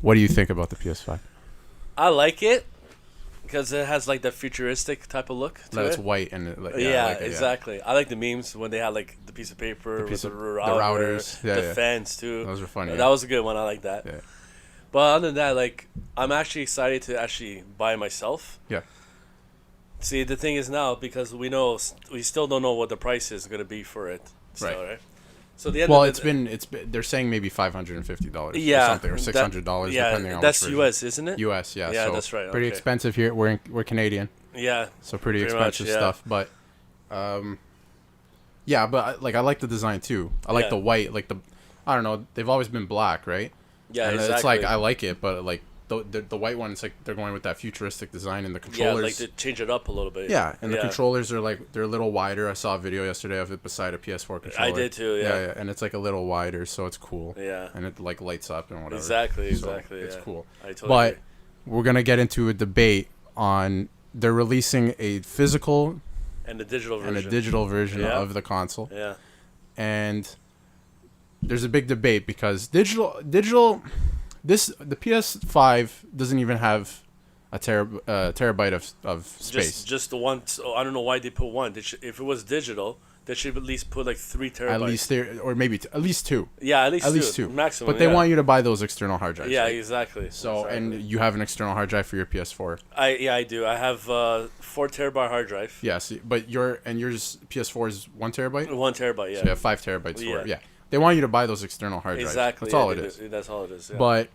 What do you think about the PS5? I like it because it has like the futuristic type of look to It's it. white and it, like, Yeah, I like it, exactly. I like the memes when they had like the piece of paper with the routers, the fence too. Those were funny. That was a good one. I like that. Yeah. But other than that, like I'm actually excited to actually buy it myself. Yeah. See, the thing is now because we still don't know what the price is going to be for it. Still, right. So the end. Well, of it's been they're saying maybe $550 yeah, or something, or $600 depending on that's which US, isn't it? US, yeah. Yeah, so that's right. Pretty expensive here. We're Canadian. Yeah. So pretty much, expensive stuff, but yeah, but I like the design too. I like the white, like I don't know, they've always been black, right? Yeah, and exactly. It's like I like it, but like the white one, it's like they're going with that futuristic design, and the controllers. Yeah, like to change it up a little bit. Yeah, and the controllers are like they're a little wider. I saw a video yesterday of it beside a PS4 controller. I did too. Yeah, and it's like a little wider, so it's cool. Yeah, and it like lights up and whatever. Exactly. It's cool. I totally but agree. We're gonna get into a debate on they're releasing a physical and a digital version of the console. Yeah, and there's a big debate because digital. The PS5 doesn't even have a terabyte of space. Just the one. So I don't know why they put one. If it was digital, they should at least put like 3 terabytes. At least or maybe at least 2. Yeah, at least two maximum. But they want you to buy those external hard drives. Yeah, right? exactly. So and you have an external hard drive for your PS4. I do. I have 4 terabyte hard drive. Yes, but yours PS4 is 1 terabyte. 1 terabyte. Yeah. So you have 5 terabytes for it. Yeah. They want you to buy those external hard drives. Exactly. That's all it is. That's all it is. Yeah. But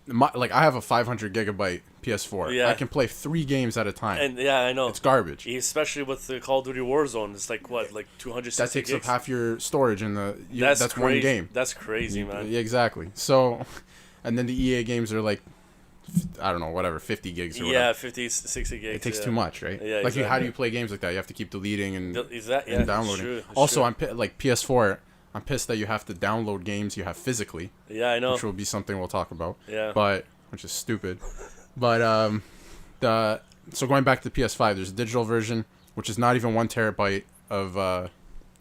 I have a 500 gigabyte PS4. Yeah. I can play 3 games at a time. And yeah, I know. It's garbage. Especially with the Call of Duty Warzone, it's like what, like 260 That takes gigs? up half your storage in the. That's crazy. One game. That's crazy, man. Yeah, exactly. So, and then the EA games are like, I don't know, whatever, 50 gigs or whatever. Yeah, 50, 60 gigs. It takes too much, right? Yeah, like, exactly. how do you play games like that? You have to keep deleting and downloading. True, also, I'm like PS4. I'm pissed that you have to download games you have physically. Yeah, I know. Which will be something we'll talk about. Yeah. But which is stupid. But so going back to the PS5, there's a digital version which is not even 1 terabyte of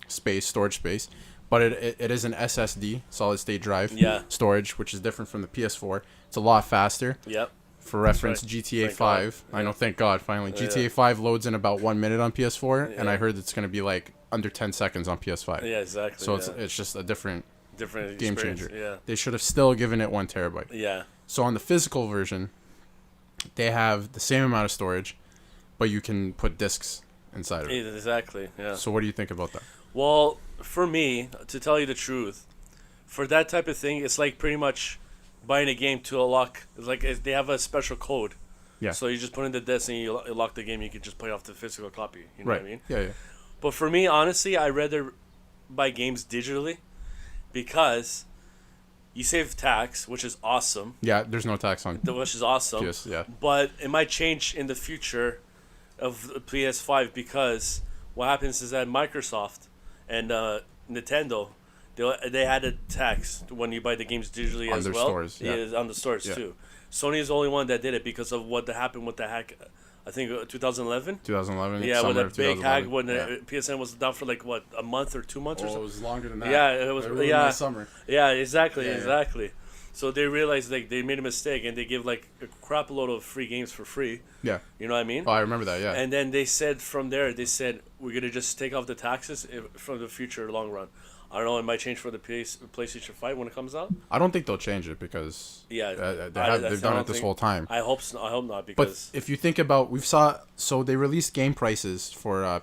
storage space, but it is an SSD, solid state drive storage, which is different from the PS4. It's a lot faster. Yep. For reference, GTA 5. I know, thank God, finally. GTA 5 loads in about 1 minute on PS4, and I heard it's going to be like under 10 seconds on PS5. Yeah, exactly. So it's just a different game changer. Yeah. They should have still given it 1 terabyte. Yeah. So on the physical version, they have the same amount of storage, but you can put discs inside of it. Exactly, yeah. So what do you think about that? Well, for me, to tell you the truth, for that type of thing, it's like pretty much buying a game to unlock. It's like they have a special code. Yeah. So you just put in the disc and you lock the game. You can just play off the physical copy. You know what I mean? Yeah. But for me, honestly, I'd rather buy games digitally because you save tax, which is awesome. Yeah, there's no tax on. Which is awesome. PS, yeah. But it might change in the future of the PS5 because what happens is that Microsoft and Nintendo, they had a tax when you buy the games digitally on as their well. Stores, yeah. On the stores too. Sony is the only one that did it because of what happened with the hack. I think 2011. 2011. Yeah, with a big hack when PSN was down for like what, a month or 2 months or something. It was longer than that. Yeah, it was. My summer. Yeah, exactly. So they realized like they made a mistake and they give like a crap load of free games for free. Yeah. You know what I mean? Oh, I remember that. Yeah. And then they said from there, we're gonna just take off the taxes from the future long run. I don't know. It might change for the PlayStation 5 when it comes out. I don't think they'll change it because they've done it this whole time. I hope not because. But if you think about, they released game prices for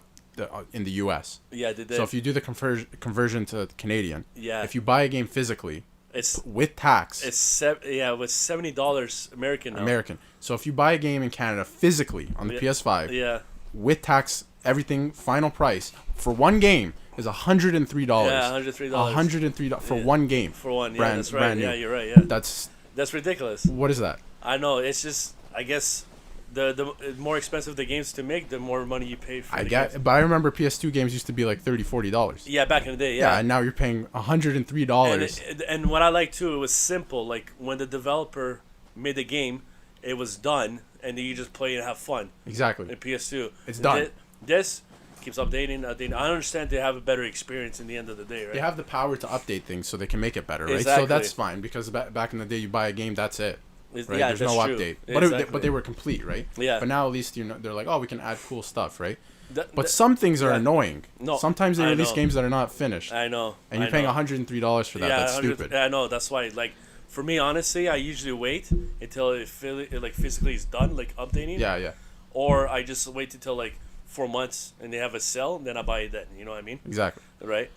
in the U.S. Yeah, they did. So if you do the conversion to Canadian, if you buy a game physically, it's with tax. It's with $70 American now. American. So if you buy a game in Canada physically on the PS5, with tax, everything, final price for one game is $103. Yeah, $103. $103 for one game. For one, yeah, that's right. Brand new. Yeah, you're right. Yeah, that's ridiculous. What is that? I know. It's just, I guess, the more expensive the games to make, the more money you pay for. But I remember PS2 games used to be like $30-$40. Yeah, back in the day. Yeah, and now you're paying $103. And what I like too, it was simple. Like when the developer made the game, it was done, and then you just play and have fun. Exactly. In PS2, it's done. This keeps updating. I understand they have a better experience in the end of the day, right? They have the power to update things so they can make it better, right? Exactly. So that's fine because back in the day, you buy a game, that's it. right? Yeah, There's no that's true. update, Exactly. but they were complete, right? Yeah. But now at least they're like, oh, we can add cool stuff, right? Th- But th- some things are yeah. annoying. No, Sometimes they I release know. games that are not finished, I know. and you're paying $103 for that. That's 100 stupid. I know. That's why, like, for me, honestly, I usually wait until it like physically is done, like updating. Yeah, yeah, Or I just wait until like 4 months and they have a sale, and then I buy it then. You know what I mean? exactly. Right.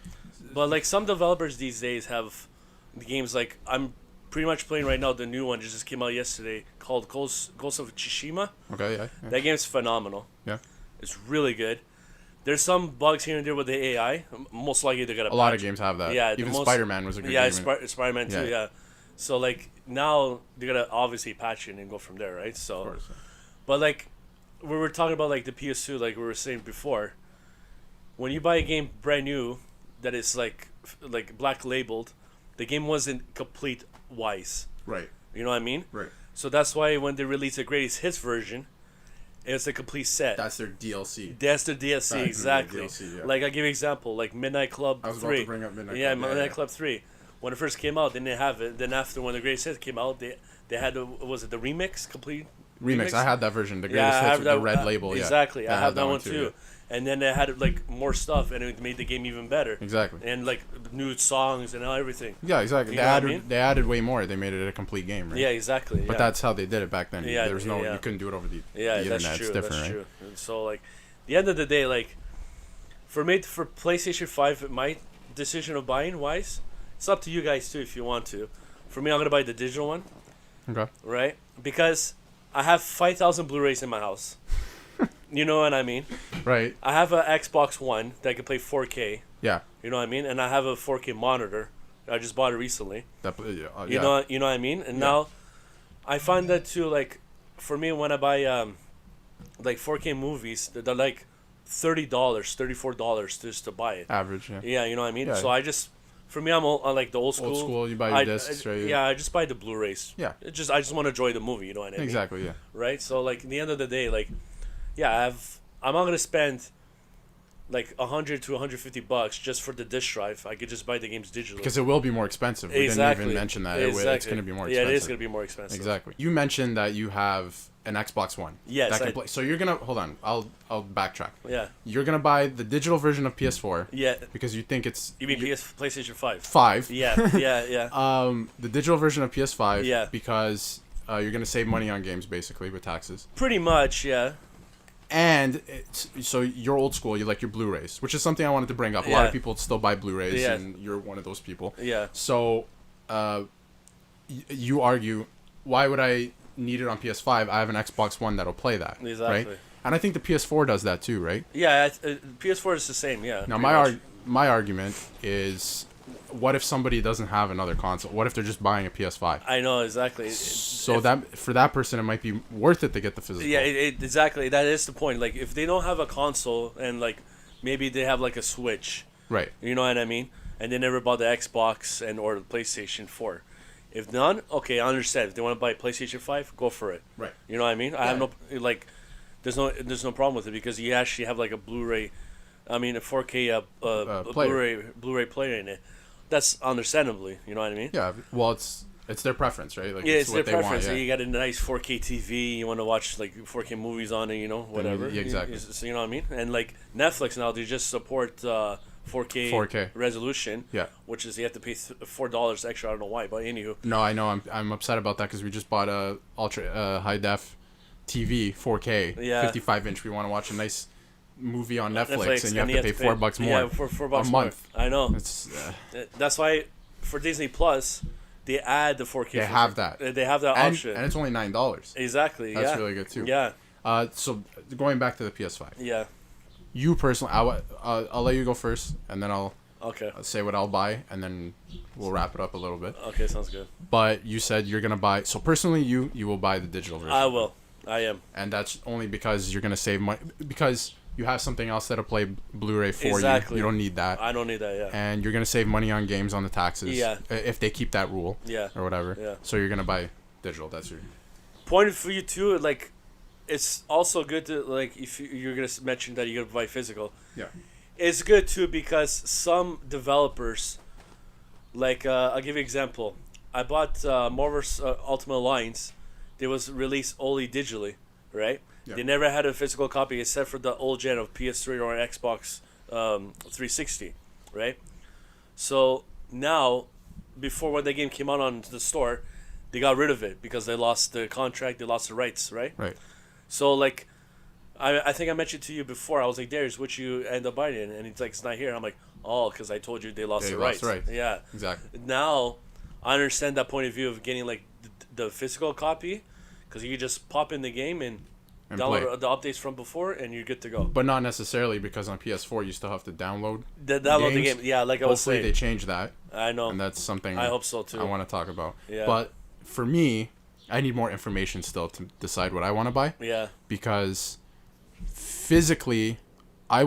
But like some developers these days have the games like I'm pretty much playing right now. The new one just came out yesterday called Ghost of Tsushima. Okay, yeah, yeah. That game's phenomenal. Yeah. It's really good. There's some bugs here and there with the AI. Most likely they're gonna. A lot of games have that. Yeah, Even Spider-Man was a good game. Spider-Man too. Yeah. Yeah. So like now they're gonna obviously patch it and go from there, right? So, Of course. but like we were talking about like the PS2, like we were saying before, when you buy a game brand new that is like black labeled, the game wasn't complete wise. Right. You know what I mean? Right. So that's why when they release the greatest hits version, it's a complete set. That's their DLC. That's the DLC, Factory exactly. DLC, yeah. Like I give you an example, like Midnight Club I was 3. about to bring up Midnight Yeah, Club. Midnight Club 3. When it first came out, they didn't have it. Then after when the greatest hits came out, they had was it the remix complete? Remix. I had that version. The Yeah, greatest I hits have with that, the red label. Yeah. Exactly, I have that one too. yeah. And then they had like more stuff, and it made the game even better. Exactly. And like new songs and everything. Yeah, exactly. You They know what I added mean? they added way more. They made it a complete game, right? Yeah, exactly. But yeah. that's how they did it back then. Yeah, There was no yeah. you couldn't do it over the Yeah, the that's internet. true. It's different, That's right? true. And so like, the end of the day, like, for PlayStation 5, my decision of buying wise, it's up to you guys too if you want to. For me, I'm gonna buy the digital one, Okay. right? Because I have 5,000 Blu-rays in my house. You know what I mean? Right. I have an Xbox One that can play 4K. Yeah. You know what I mean? And I have a 4K monitor. I just bought it recently. That, yeah. You know what I mean? And Yeah. now, I find that too. Like, for me, when I buy like 4K movies, they're like $30, $34 just to buy it. Average. Yeah. Yeah, you know what I mean. Yeah. So I like the old school. Old school. You buy your discs, right? Yeah, I just buy the Blu-rays. Yeah. I just want to enjoy the movie. You know what I mean? Exactly. Yeah. Right. So like, in the end of the day, like, yeah, I'm not gonna spend like $100 to $150 just for the disc drive. I could just buy the games digitally. Because it will be more expensive. We Exactly. didn't even mention that. Exactly. It's going to be more expensive. Yeah, it is gonna be more expensive. Exactly. You mentioned that you have an Xbox One. Yes, That can play. So you're gonna hold on. I'll backtrack. Yeah. You're gonna buy the digital version of PS4 Yeah. because you think it's You mean PlayStation 5? 5. Yeah, yeah. The digital version of PS5. Yeah. Because you're gonna save money on games basically with taxes. Pretty much, yeah. And so you're old school. You like your Blu-rays, which is something I wanted to bring up. A lot Yeah. of people still buy Blu-rays, Yeah. and you're one of those people. Yeah. So, you argue, why would I need it on PS5? I have an Xbox One that'll play that, Exactly. right? And I think the PS4 does that too, right? Yeah, PS4 is the same, yeah. Now, pretty much. my argument is, what if somebody doesn't have another console? What if they're just buying a PS5? I know, exactly. So that for that person, it might be worth it to get the physical. Yeah, exactly. That is the point. Like, if they don't have a console and, like, maybe they have, like, a Switch, Right. you know what I mean? And they never bought the Xbox or the PlayStation 4. If none, okay, I understand. If they want to buy PlayStation 5, go for it. Right. You know what I mean? I have no, like, there's no problem with it because you actually have, like, a 4K player. Blu-ray player in it. That's understandably, you know what I mean? Yeah. Well, it's their preference, right? Like, Yeah, it's their what they preference. want. You got a nice 4K TV. You want to watch like 4K movies on it, you know, whatever. Yeah, exactly. So you know what I mean? And like Netflix now, they just support 4K resolution. Yeah. Which is you have to pay $4 extra. I don't know why, but anywho. No, I know. I'm upset about that because we just bought a ultra high def TV 4K 55-inch. We want to watch a nice movie on Netflix and you have to pay $4 more. Yeah, for $4 a month. More. I know. It's that's why for Disney Plus they add the 4K. They have that. They have that option, and it's only $9. Exactly. That's really good too. Yeah. So going back to the PS5. Yeah. You personally, I'll let you go first, and then I'll say what I'll buy, and then we'll wrap it up a little bit. Okay, sounds good. But you said you're gonna buy. So personally, you will buy the digital version. I will. I am. And that's only because you're gonna save money because you have something else that'll play Blu-ray for Exactly. you. You don't need that. I don't need that. Yeah. And you're gonna save money on games on the taxes. Yeah. If they keep that rule. Yeah. Or whatever. Yeah. So you're gonna buy digital. That's your point for you too. Like, it's also good to like if you're gonna mention that you're gonna buy physical. Yeah. It's good too because some developers, like I'll give you an example. I bought Marvel's Ultimate Alliance they was released only digitally, right? Yeah. They never had a physical copy except for the old gen of PS3 or Xbox 360, right? So now, before when the game came out on the store, they got rid of it because they lost the contract, they lost the rights, right? Right. So like, I think I mentioned to you before. I was like, Darius, which you end up buying it? And he's like, it's not here. And I'm like, oh, because I told you they lost the rights. Yeah. Exactly. Now, I understand that point of view of getting like the physical copy, because you just pop in the game and download play. the updates from before, and you're good to go. But not necessarily, because on PS4 you still have to download. Download the game. Yeah, like I was saying. Hopefully they change that. I know. And that's something I hope so too. I want to talk about. Yeah. But for me, I need more information still to decide what I want to buy. Yeah. Because physically, I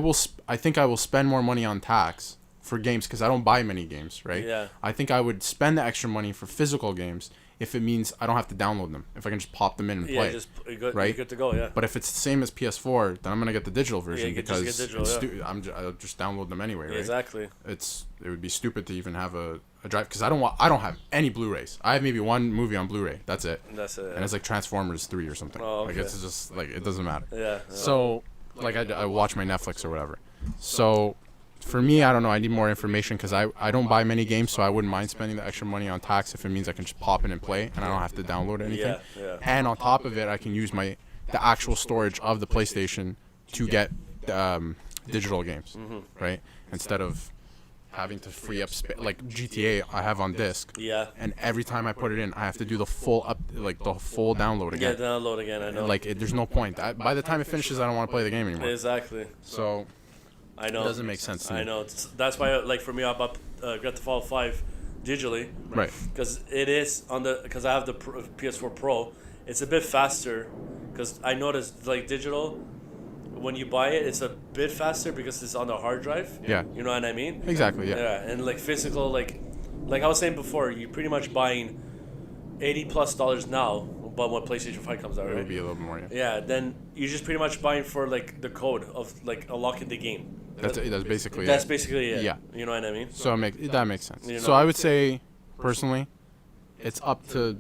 think I will spend more money on tax for games because I don't buy many games, right? Yeah. I think I would spend the extra money for physical games if it means I don't have to download them. If I can just pop them in and play. You're right? You're good to go, yeah. But if it's the same as PS4, then I'm gonna get the digital version you because just get digital, I'll just download them anyway, right? Exactly. It would be stupid to even have a drive because I don't have any Blu-rays. I have maybe one movie on Blu-ray. That's it. That's it. Yeah. And it's like Transformers 3 or something. Oh, okay. Like it's just like it doesn't matter. Yeah. So like I watch my Netflix or whatever. So for me, I don't know. I need more information because I don't buy many games, so I wouldn't mind spending the extra money on tax if it means I can just pop in and play and I don't have to download anything. Yeah. And on top of it, I can use the actual storage of the PlayStation to get digital games, right? Instead of having to free up space. Like GTA, I have on disc. Yeah. And every time I put it in, I have to do the full download again. Yeah, download again. I know. There's no point. By the time it finishes, I don't want to play the game anymore. Exactly. So I know. it doesn't make sense to me. I know. That's why, like for me, I bought Grand Theft Auto 5 digitally. Right. Because it is because I have the PS4 Pro. It's a bit faster. Because I noticed like digital, when you buy it, it's a bit faster because it's on the hard drive. Yeah. You know what I mean? Exactly. Yeah. Yeah, and like physical, like I was saying before, you're pretty much buying $80+ now, but when PlayStation 5 comes out, It right? would be a little more. Yeah. Yeah, then you're just pretty much buying for like the code of like unlocking the game. That's basically That's it. basically it. Yeah. You know what I mean? So that makes sense. You So know. I would say, personally, it's up to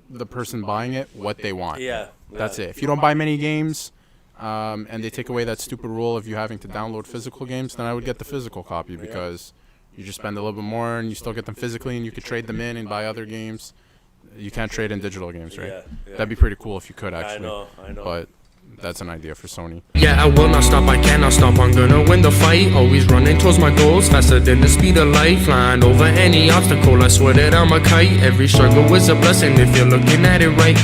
the person buying it what they want. Yeah. That's it. If you don't buy many games, and they take away that stupid rule of you having to download physical games, then I would get the physical copy because you just spend a little bit more and you still get them physically and you could trade them in and buy other games. You can't trade in digital games, right? Yeah. That'd be pretty cool if you could actually. I know. But that's an idea for Sony. Yeah, I will not stop, I cannot stop, I'm gonna win the fight. Always running towards my goals, faster than the speed of light. Flying over any obstacle, I swear that I'm a kite. Every struggle is a blessing if you're looking at it right.